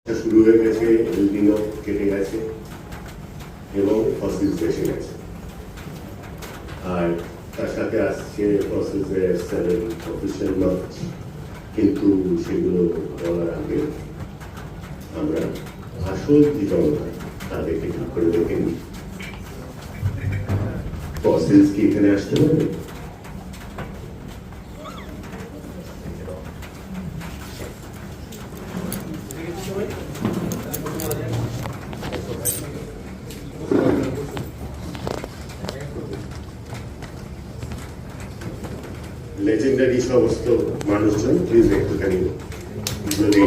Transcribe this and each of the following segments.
শুরু হয়ে গেছে, এলনিনো কেটে গেছে এবং ফসিলস এসে গেছে, আর তার সাথে আসছে ফসিলসের 7 অফিসিয়াল লঞ্চ। কিন্তু সেগুলো বলার আগে আমরা আসল যে জনতা তাদেরকে ঠিক করে দেখে নিই। ফসিলস কি এখানে আসতে পারবে? লেজেন্ডারি সমস্ত মানুষজন প্লিজ একটুখানি যদি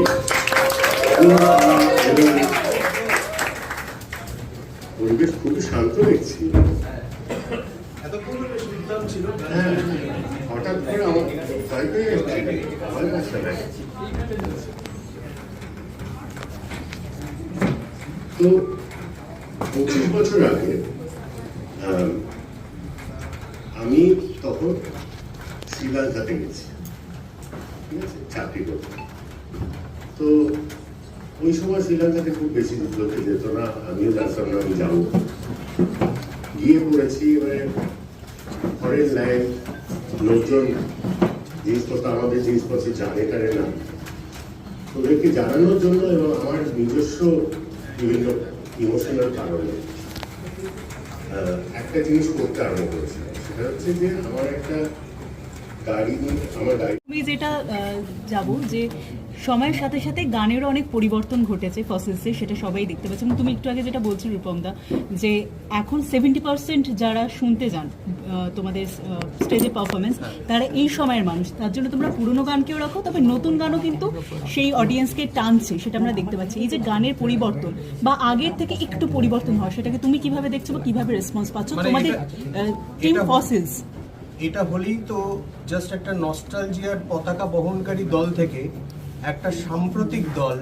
পরিবেশ খুবই শান্ত দেখছি। হ্যাঁ, হঠাৎ করে আমার তাই ভালো লাগছে না। তো 25 বছর আগে আমি তখন শ্রীলঙ্কাতে গেছি, ঠিক আছে, চাকরি করতে। তো ওই সময় শ্রীলঙ্কাতে খুব বেশি লোকে যেত না, আমিও জানতাম না আমি যাবো। গিয়ে পড়েছি, এবারে ফরেন ল্যান্ড, লোকজন জিনিসপত্র, আমাদের জিনিসপত্র জানে টানে না, ওদেরকে জানানোর জন্য এবং আমার নিজস্ব বিভিন্ন ইমোশনাল কারণে একটা জিনিস করতে আরম্ভ করেছিলাম। সেটা হচ্ছে যে আমার একটা আমি যেটা যাব যে সময়ের সাথে সাথে গানেরও অনেক পরিবর্তন ঘটেছে ফসিলসে, সেটা সবাই দেখতে পাচ্ছে। এবং তুমি একটু আগে যেটা বলছো রূপমদা, যে এখন 70% যারা শুনতে যান তোমাদের স্টেজে পারফরমেন্স, তারা এই সময়ের মানুষ। তার জন্য তোমরা পুরনো গানকেও রাখো, তবে নতুন গানও কিন্তু সেই অডিয়েন্সকে টানছে, সেটা আমরা দেখতে পাচ্ছি। এই যে গানের পরিবর্তন বা আগের থেকে একটু পরিবর্তন হয়, সেটাকে তুমি কিভাবে দেখছো বা কিভাবে রেসপন্স পাচ্ছ তোমাদের টিম ফসিলস? এটা হলেই তো জাস্ট একটা নস্টালজিয়ার পতাকা বহনকারী দল থেকে একটা সাম্প্রতিক দল,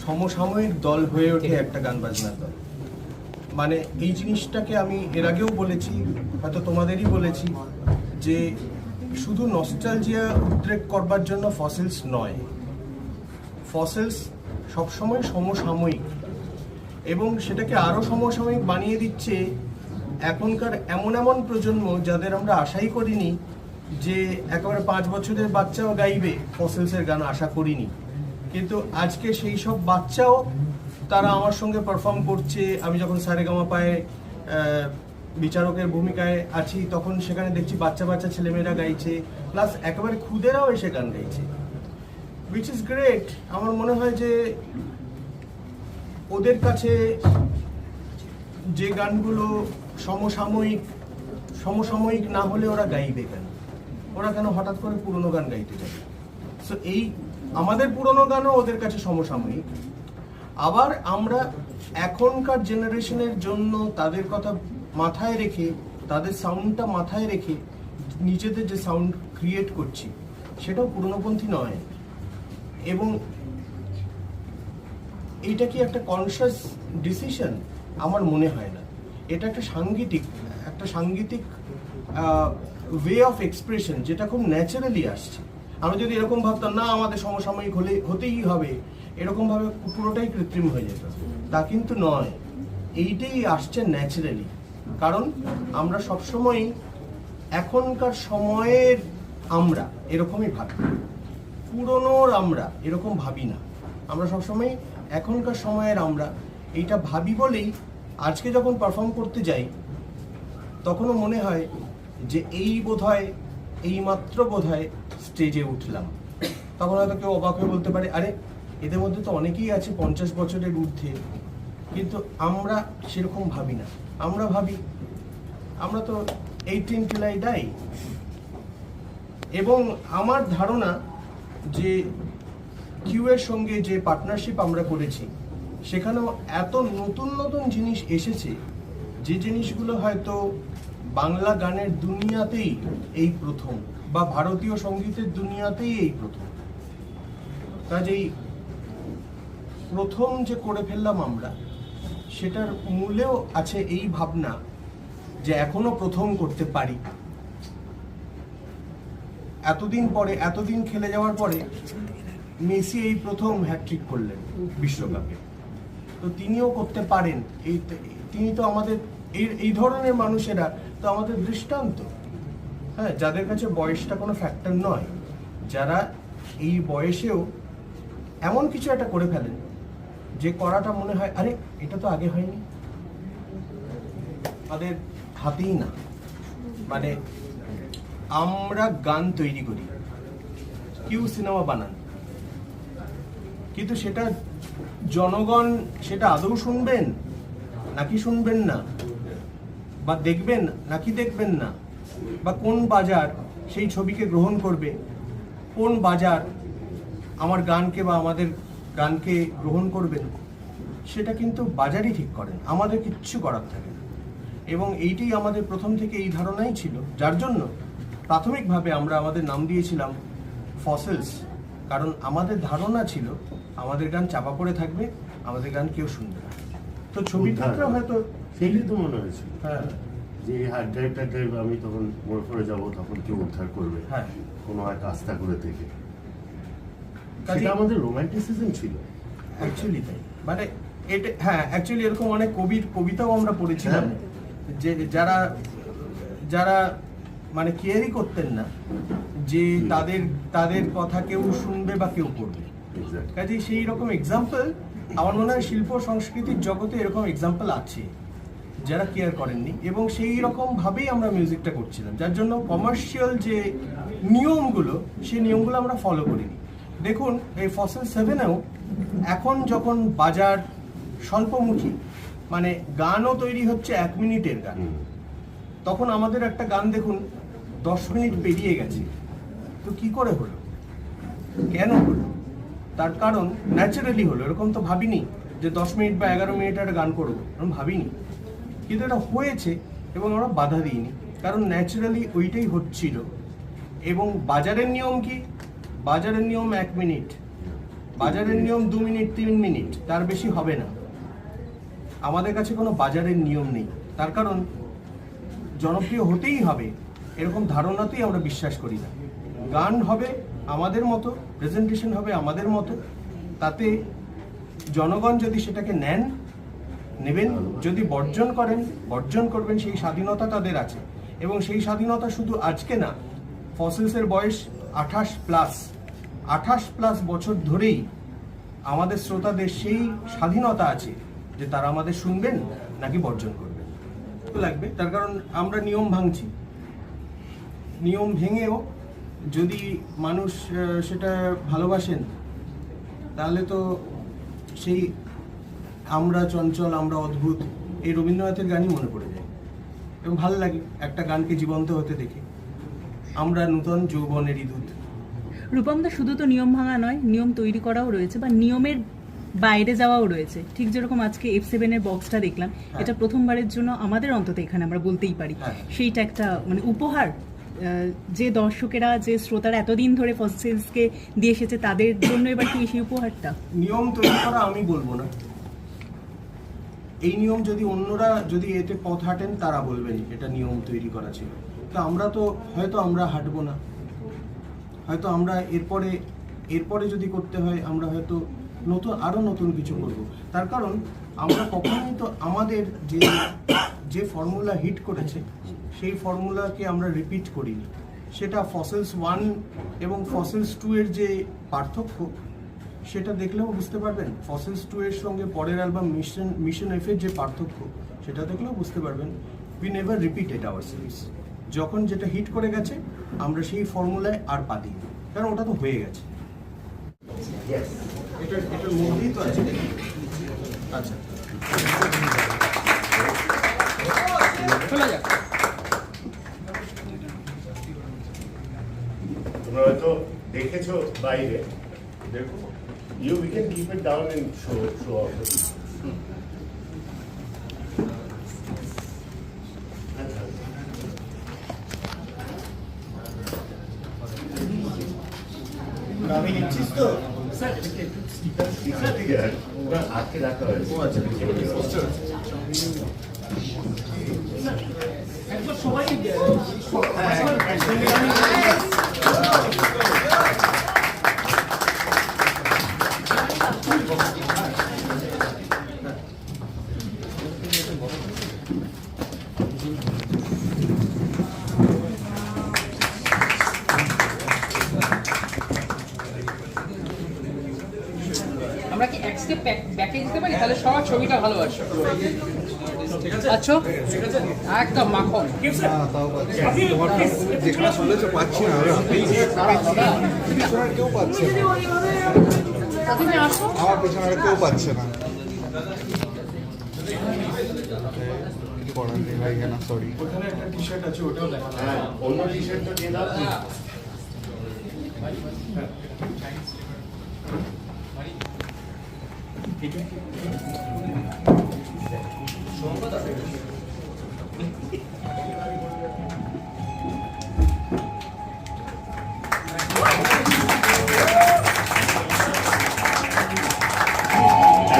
সমসাময়িক দল হয়ে ওঠে একটা গান বাজনার দল। মানে এই জিনিসটাকে আমি এর আগেও বলেছি, হয়তো তোমাদেরই বলেছি, যে শুধু নস্টালজিয়া উদ্রেক করবার জন্য ফসিলস নয়, ফসিলস সবসময় সমসাময়িক, এবং সেটাকে আরও সমসাময়িক বানিয়ে দিচ্ছে এখনকার এমন এমন প্রজন্ম যাদের আমরা আশাই করিনি যে একেবারে 5 বছরের বাচ্চাও গাইবে ফসিলসের গান, আশা করিনি। কিন্তু আজকে সেই সব বাচ্চাও তারা আমার সঙ্গে পারফর্ম করছে। আমি যখন সারেগামাপায় বিচারকের ভূমিকায় আছি, তখন সেখানে দেখছি বাচ্চা বাচ্চা ছেলেমেয়েরা গাইছে, প্লাস একেবারে খুদেরাও এসে গান গাইছে, উইচ ইজ গ্রেট। আমার মনে হয় যে ওদের কাছে যে গানগুলো সমসাময়িক না হলে ওরা গাইবে কেন? ওরা কেন হঠাৎ করে পুরনো গান গাইতে যাবে? সো এই আমাদের পুরনো গানও ওদের কাছে সমসাময়িক। আবার আমরা এখনকার জেনারেশনের জন্য তাদের কথা মাথায় রেখে, তাদের সাউন্ডটা মাথায় রেখে নিজেদের যে সাউন্ড ক্রিয়েট করছি, সেটাও পুরনোপন্থী নয়। এবং এইটা কি একটা কনসিয়াস ডিসিশন? আমার মনে হয় না। এটা একটা সাংগীতিক ওয়ে অফ এক্সপ্রেশন, যেটা খুব ন্যাচারালি আসছে। আমরা যদি এরকম ভাবতাম না আমাদের সমসাময়িক হতেই হবে, এরকম ভাবে পুরোটাই কৃত্রিম হয়ে যেত। তা কিন্তু নয়, এইটাই আসছে ন্যাচারালি। কারণ আমরা সবসময় এখনকার সময়ের আমরা এরকমই ভাবি, পুরনোর আমরা এরকম ভাবি না। আমরা সবসময় এখনকার সময়ের আমরা এইটা ভাবি বলেই আজকে যখন পারফর্ম করতে যাই, তখনও মনে হয় যে এইমাত্র বোধহয় স্টেজে উঠলাম। তখন হয়তো কেউ অবাক হয়ে বলতে পারে, আরে এদের মধ্যে তো অনেকেই আছে 50 বছরের ঊর্ধ্বে। কিন্তু আমরা সেরকম ভাবি না। আমরা ভাবি আমরা তো 18 till I die। এবং আমার ধারণা যে কিউ এর সঙ্গে যে পার্টনারশিপ আমরা করেছি, সেখানেও এত নতুন নতুন জিনিস এসেছে, যে জিনিসগুলো হয়তো বাংলা গানের দুনিয়াতেই এই প্রথম, বা ভারতীয় সঙ্গীতের দুনিয়াতেই এই প্রথম। কাজেই প্রথম যে করে ফেললাম আমরা, সেটার মূলেও আছে এই ভাবনা যে এখনো প্রথম করতে পারি। এতদিন খেলে যাওয়ার পরে মেসি এই প্রথম হ্যাটট্রিক করলেন বিশ্বকাপে, তো তিনিও করতে পারেন। তিনি তো আমাদের এই ধরনের মানুষেরা তো আমাদের দৃষ্টান্ত। হ্যাঁ, যাদের কাছে বয়সটা কোনো ফ্যাক্টর নয়, যারা এই বয়সেও এমন কিছু একটা করে ফেলেন যে করাটা মনে হয় আরে এটা তো আগে হয়নি। আমাদের হাতেই না, মানে আমরা গান তৈরি করি, কেউ সিনেমা বানান, কিন্তু সেটা জনগণ সেটা আদৌ শুনবেন নাকি শুনবেন না, বা দেখবেন নাকি দেখবেন না, বা কোন বাজার সেই ছবিকে গ্রহণ করবে, কোন বাজার আমার গানকে বা আমাদের গানকে গ্রহণ করবেন, সেটা কিন্তু বাজারই ঠিক করেন, আমাদের কিচ্ছু করার থাকে না। এবং এইটাই আমাদের প্রথম থেকে এই ধারণাই ছিল, যার জন্য প্রাথমিকভাবে আমরা আমাদের নাম দিয়েছিলাম ফসিলস, কারণ আমাদের ধারণা ছিল আমাদের গান চাপা পড়ে থাকবে, আমাদের গান কেউ শুনবে না। তো ছবিটা হয়তো সেটাই তো মনে হয়েছিল, হ্যাঁ যে হার্ড ড্রাইভ আমি তখন মনে করে যাবো, তখন কেউ উদ্ধার করবে, হ্যাঁ কোনো এক আস্থা করে থেকে। কাজেই- সেটা আমাদের রোমান্টিসিজম ছিল অ্যাকচুয়ালি তাই, মানে এটা হ্যাঁ অ্যাকচুয়ালি এরকম অনেক কবিতাও আমরা পড়েছিলাম যে যারা যারা মানে কেয়ারই করতেন না যে তাদের কথা কেউ শুনবে বা কেউ করবে। Exactly. কাজেই সেই রকম এক্সাম্পল আমার মনে হয় শিল্প সংস্কৃতির জগতে এরকম এক্সাম্পল আছে যারা কেয়ার করেননি, এবং সেই রকম ভাবেই আমরা মিউজিকটা করছিলাম, যার জন্য কমার্শিয়াল যে নিয়মগুলো সেই নিয়মগুলো আমরা ফলো করিনি। দেখুন এই ফসিল 7-এও এখন যখন বাজার স্বল্পমুখী, মানে গানও তৈরি হচ্ছে 1 মিনিটের গান, তখন আমাদের একটা গান দেখুন 10 মিনিট পেরিয়ে গেছে। তো কি করে হলো, কেন হলো? তার কারণ ন্যাচারালি হলো, এরকম তো ভাবিনি যে 10 মিনিট বা 11 মিনিট একটা গান করবো, এরকম ভাবিনি, কিন্তু এটা হয়েছে এবং আমরা বাধা দিইনি, কারণ ন্যাচারালি ওইটাই হচ্ছিল। এবং বাজারের নিয়ম কি? বাজারের নিয়ম 1 মিনিট, বাজারের নিয়ম 2 মিনিট 3 মিনিট, তার বেশি হবে না। আমাদের কাছে কোনো বাজারের নিয়ম নেই, তার কারণ জনপ্রিয় হতেই হবে এরকম ধারণাতেই আমরা বিশ্বাস করি না। গান হবে আমাদের মতো, প্রেজেন্টেশন হবে আমাদের মতো, তাতে জনগণ যদি সেটাকে নেবেন, যদি বর্জন করবেন, সেই স্বাধীনতা তাদের আছে। এবং সেই স্বাধীনতা শুধু আজকে না, ফসিলসের বয়স 28+ বছর ধরেই আমাদের শ্রোতাদের সেই স্বাধীনতা আছে যে তারা আমাদের শুনবেন নাকি বর্জন করবেন লাগবে। তার কারণ আমরা নিয়ম ভাঙছি, নিয়ম ভেঙেও যদি মানুষ সেটা ভালোবাসেন, তাহলে তো সেই আমরা চঞ্চল আমরা অদ্ভুত এই রবীন্দ্রনাথের গানই মনে পড়ে যায়, এবং ভালো লাগে একটা গানকে জীবন্ত হতে দেখে। আমরা নূতন যৌবনেরই দূত। রূপমদা, শুধু তো নিয়ম ভাঙা নয়, নিয়ম তৈরি করাও রয়েছে বা নিয়মের বাইরে যাওয়াও রয়েছে। ঠিক যেরকম আজকে F7-এর বক্সটা দেখলাম, এটা প্রথমবারের জন্য আমাদের অন্তত এখানে আমরা বলতেই পারি সেইটা একটা মানে উপহার, যে দর্শকেরা যে শ্রোতারা এতদিন ধরে ফসিলসকে দিয়ে এসেছে তাদের জন্য এবার কি সেই উপহারটা? নিয়ম তৈরি করা আমি বলবো না, এই নিয়ম যদি অন্যরা যদি এতে পথ হাঁটেন তারা বলবেন এটা নিয়ম তৈরি করা ছিল। তো আমরা তো হয়তো আমরা হাঁটবো না, হয়তো আমরা এরপরে যদি করতে হয় আমরা হয়তো আরো নতুন কিছু করব। তার কারণ আমরা কখনোই তো আমাদের যে ফর্মুলা হিট করেছে সেই ফর্মুলাকে আমরা রিপিট করিনি। সেটা ফসিলস 1 এবং ফসিলস 2 এর যে পার্থক্য সেটা দেখলেও বুঝতে পারবেন, ফসিলস 2 এর সঙ্গে পরের অ্যালবাম মিশন এফ এর যে পার্থক্য সেটা দেখলেও বুঝতে পারবেন। We never repeated our series. যখন যেটা হিট করে গেছে আমরা সেই ফর্মুলায় আর পা দিই, কারণ ওটা তো হয়ে গেছে। এটার মধ্যেই তো আছে। আচ্ছা চলে যাক। তোমরা হয়তো দেখেছো বাইরে, দেখো we can keep it down and show off. আমি নিচ্ছিস তো আটকে রাখা হয়েছে। একবার সবাই যে ব্যাকে দিতে পারি তাহলে সবার ছবিটা ভালো আসে। আচ্ছা একদম মাখন। তাও পাচ্ছি না। তোমার যেখানে বলেছো পাচ্ছি না, পিছনের কেউ পাচ্ছে না, তুমি আসো। আমার পেছনের কেউ পাচ্ছে না। কিছু করার নেই ভাই, কেন সরি। ওখানে একটা টি শার্ট আছে, ওটাও দেখা। হ্যাঁ, অন্য টি শার্টটা দিয়ে দাও।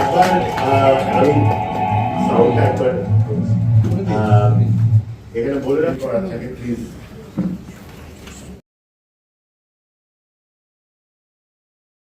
একবার আমি সাউন্ড একবার এখানে বলে রাখ করা থাকে প্লিজ